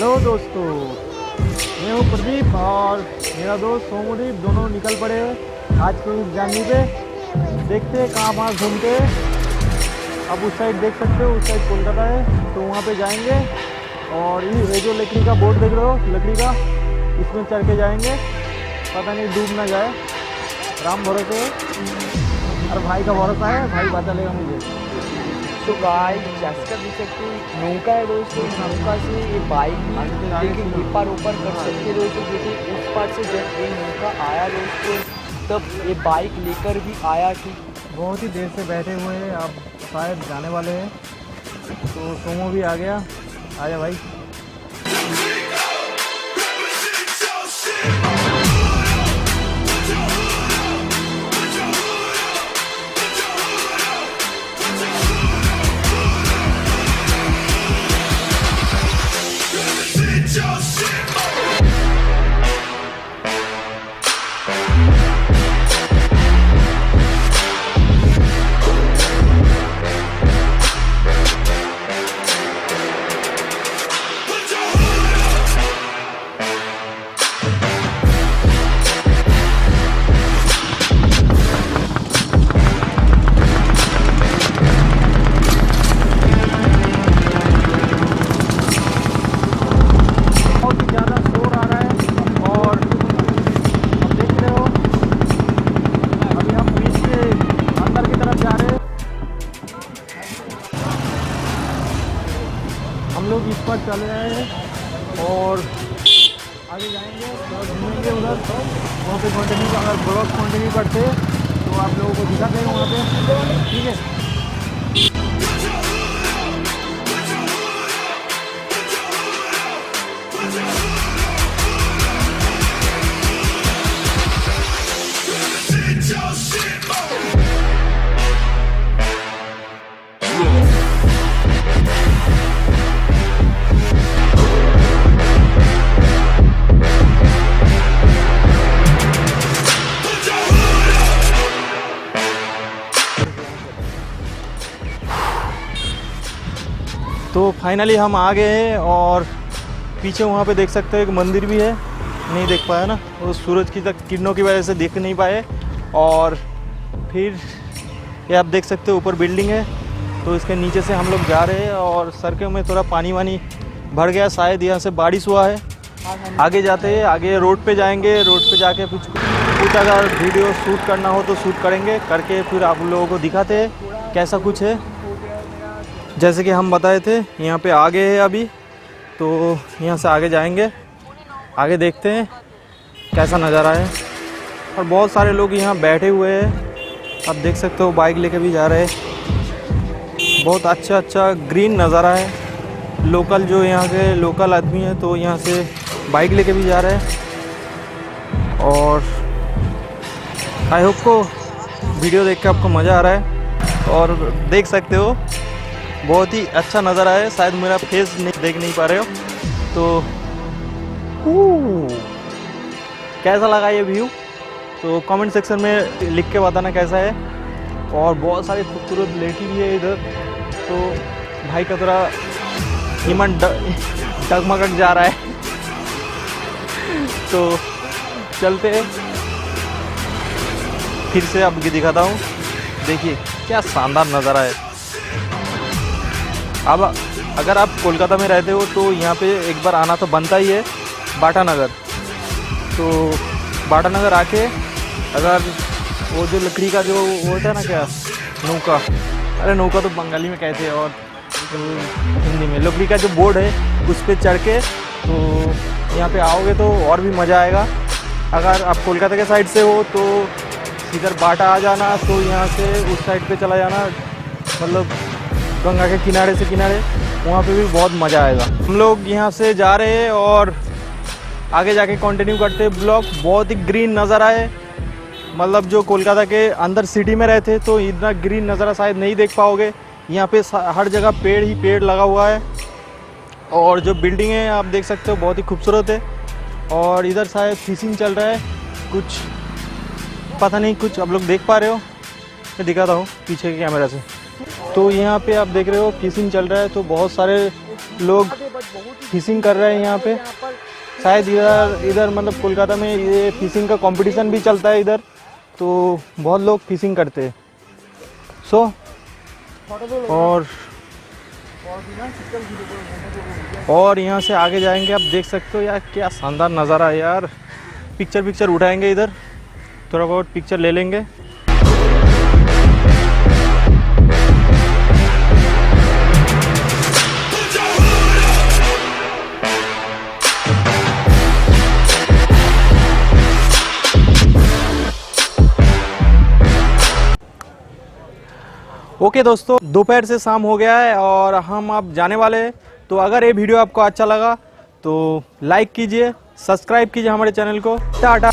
Hello दोस्तों, मैं हूँ प्रदीप और मेरा दोस्त सोमदीप, दोनों निकल पड़े आज के इस जर्नी पे। देखते हैं कहाँ कहाँ घूमते हैं। अब उस साइड देख सकते हो, उस साइड कोलकाता है, तो वहाँ पे जाएंगे। और ये जो लकड़ी का बोर्ड देख रहे हो, लकड़ी का, इसमें चढ़ के जाएंगे। पता नहीं डूब ना जाए, राम भरोसे और भाई का भरोसा है, भाई बचा लेगा मुझे। तो गाइस जैसा देख सकते हो नौका है दोस्तों, नौका से ये बाइक देखिए ऊपर ऊपर कर सकते दोस्तों। देखिए उस पार से जब ये नौका आया दोस्तों तब ये बाइक लेकर भी आया कि बहुत ही देर से बैठे हुए हैं, अब शायद जाने वाले हैं। तो सोमो भी आ गया, आजा भाई। हम लोग इस पर चले आए हैं और आगे जाएंगे, घूमेंगे उधर, वहाँ पे कंटिन्यू, अगर ब्लॉग कंटिन्यू करते तो आप लोगों को दिखाते हैं वहाँ पे, ठीक है। तो फाइनली हम आ गए हैं और पीछे वहाँ पे देख सकते हो एक मंदिर भी है, नहीं देख पाया ना, वो सूरज की तक किरणों की वजह से देख नहीं पाए। और फिर ये आप देख सकते हो ऊपर बिल्डिंग है, तो इसके नीचे से हम लोग जा रहे हैं और सड़कों में थोड़ा पानी वानी भर गया, शायद यहाँ से बारिश हुआ है। आगे जाते हैं, आगे रोड पे जाएंगे, रोड पे जाके कुछ अगर वीडियो शूट करना हो तो शूट करेंगे, करके फिर आप लोगों को दिखाते हैं कैसा कुछ है। जैसे कि हम बताए थे यहाँ पे आगे है अभी, तो यहाँ से आगे जाएंगे, आगे देखते हैं कैसा नज़ारा है। और बहुत सारे लोग यहाँ बैठे हुए हैं, आप देख सकते हो, बाइक लेके भी जा रहे हैं। बहुत अच्छा ग्रीन नज़ारा है। लोकल जो यहाँ के लोकल आदमी है तो यहाँ से बाइक लेके भी जा रहे हैं। और आई होप को वीडियो देख के आपको मज़ा आ रहा है। और देख सकते हो बहुत ही अच्छा नज़ारा है, शायद मेरा फेस देख नहीं पा रहे हो तो कैसा लगा ये व्यू, तो कमेंट सेक्शन में लिख के बताना कैसा है। और बहुत सारी खूबसूरत लड़की भी है इधर, तो भाई का थोड़ा ईमान डगमगट जा रहा है तो चलते हैं, फिर से आपको दिखाता हूँ। देखिए क्या शानदार नज़ारा है। अब अगर आप कोलकाता में रहते हो तो यहाँ पे एक बार आना तो बनता ही है, बाटा नगर। तो बाटा नगर आके अगर वो जो लकड़ी का जो होता है ना, क्या नौका, अरे नौका तो बंगाली में कहते हैं और हिंदी में लकड़ी का जो बोर्ड है उस पर चढ़ के तो यहाँ पे आओगे तो और भी मज़ा आएगा। अगर आप कोलकाता के साइड से हो तो इधर बाटा आ जाना, तो यहाँ से उस साइड पे चला जाना, मतलब गंगा के किनारे से किनारे, वहाँ पे भी बहुत मज़ा आएगा। हम लोग यहाँ से जा रहे हैं और आगे जाके कंटिन्यू करते हैं ब्लॉग। बहुत ही ग्रीन नज़ारा है, मतलब जो कोलकाता के अंदर सिटी में रहते तो इतना ग्रीन नज़ारा शायद नहीं देख पाओगे। यहाँ पे हर जगह पेड़ ही पेड़ लगा हुआ है। और जो बिल्डिंग है आप देख सकते हो बहुत ही खूबसूरत है। और इधर शायद फिशिंग चल रहा है, कुछ पता नहीं, कुछ आप लोग देख पा रहे हो, मैं दिखाता हूँ पीछे के कैमरा से। तो यहाँ पे आप देख रहे हो फिशिंग चल रहा है, तो बहुत सारे लोग फिशिंग कर रहे हैं यहाँ पे। शायद इधर मतलब कोलकाता में ये फिशिंग का कंपटीशन भी चलता है इधर, तो बहुत लोग फिशिंग करते हैं। सो और यहाँ से आगे जाएंगे, आप देख सकते हो यार क्या शानदार नज़ारा है यार। पिक्चर उठाएंगे इधर, थोड़ा बहुत पिक्चर ले लेंगे। ओके दोस्तों, दोपहर से शाम हो गया है और हम अब जाने वाले हैं। तो अगर ये वीडियो आपको अच्छा लगा तो लाइक कीजिए, सब्सक्राइब कीजिए हमारे चैनल को। टाटा।